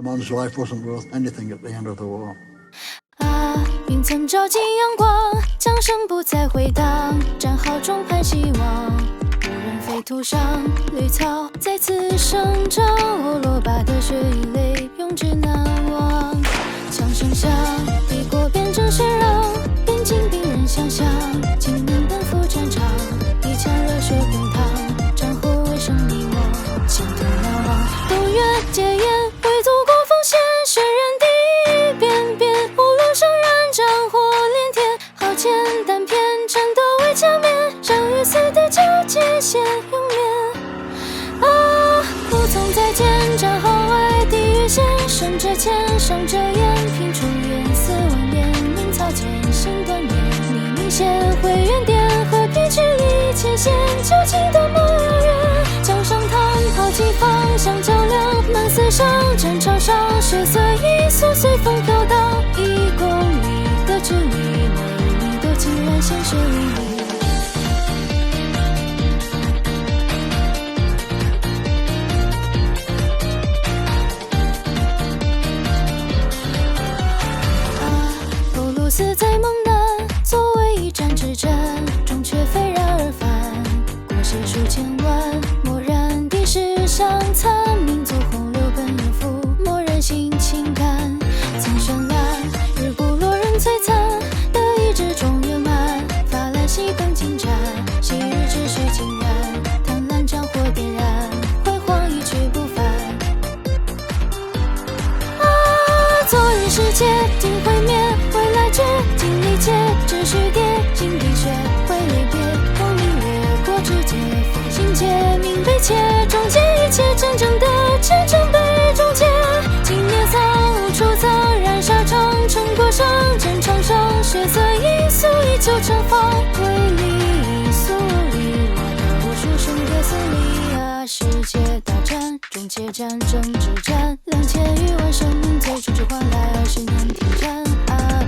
A man's life wasn't worth anything at the end of the war. 啊，云层照进阳光，桨声不再回荡，战壕中盼希望。无人飞途上，绿草再次生长，欧罗巴的血与泪永志难忘。枪声响，帝国变成血壤，边境兵人想象，青年奔赴战场，一腔热血滚烫，战后为生迷惘，前途难望。冬月戒烟，为祖国奉献，血染地边边，无论生燃战火连天，好简单片，战斗为加冕，生与死的交界线永免。啊，不曾再见，战壕外地狱线，生者前，伤者眼，拼出颜色万变，鸣草间，心断裂，黎明线，回原点，和平距离界限，究竟多么遥远？江上滩，炮击方向较量，满死伤，战场上，血色一束随风飘荡，1公里的距离，每一米都浸染鲜血淋漓。死在蒙南，作为一战之战，终却飞然而返。过血数千万，蓦然地势相残，民族洪流奔流覆，蓦然性情感。曾绚烂，日不落人璀璨，得意志中圆满，发来西奔金盏，昔日之血浸染，贪婪战火点燃，辉煌一去不返。啊，昨日世界定毁灭，未来绝境理解，只需跌进地穴，会离别，光明掠过指节，飞行界，明悲切，终结一切真正的前程被终结。今年丧无处藏，燃烧长城过上，战场上，血色因素依旧绽放，为利益所利，我的无数兄弟死里啊！世界大战，终结战争之战，2000余万生命最终只换来20年停战。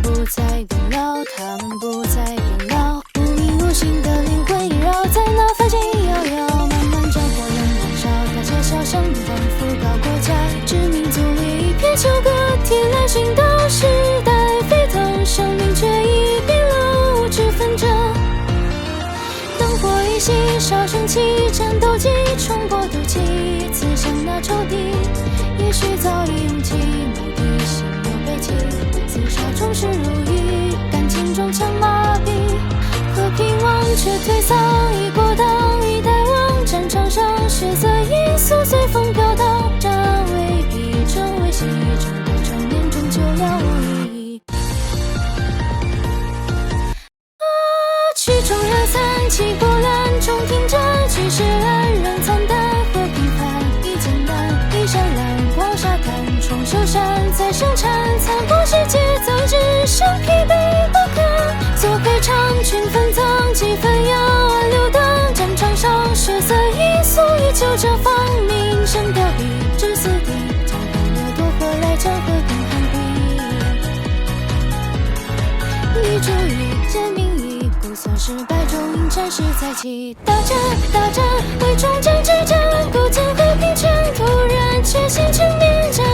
不再变老，他们不再变老，无名无姓的灵魂萦绕在那凡间一摇摇，漫漫战火仍燃烧，大街小巷仿佛高国家，知民族里一片秋歌，替来寻到时代沸腾，生命却已冰冷，无知纷争。灯火一熄，烧升起，战斗机冲破毒气，刺向那仇敌，也许早已用尽目的，心有悲戚，自杀终是如意，感情中枪麻痹，和平忘却颓丧，一国党一代亡，战场上，血色因素随风飘荡，战为必争为戏，争夺场面终究了无意。曲终人散，起波澜，终停战，去世黯然惨淡，和平凡，一简单，一闪蓝光沙滩，重修山，再生产，残破世界，早已只剩疲惫不堪。做陪唱，群分赃，几分要暗流荡，战场上，血色因素依旧绽放，名声凋敝，至死地，将欢乐夺回来，将和平hand比。立足于皆名义，不算失败，终因战事再起。大战，大战，为终战之战，构建和平圈，突然确信全面战。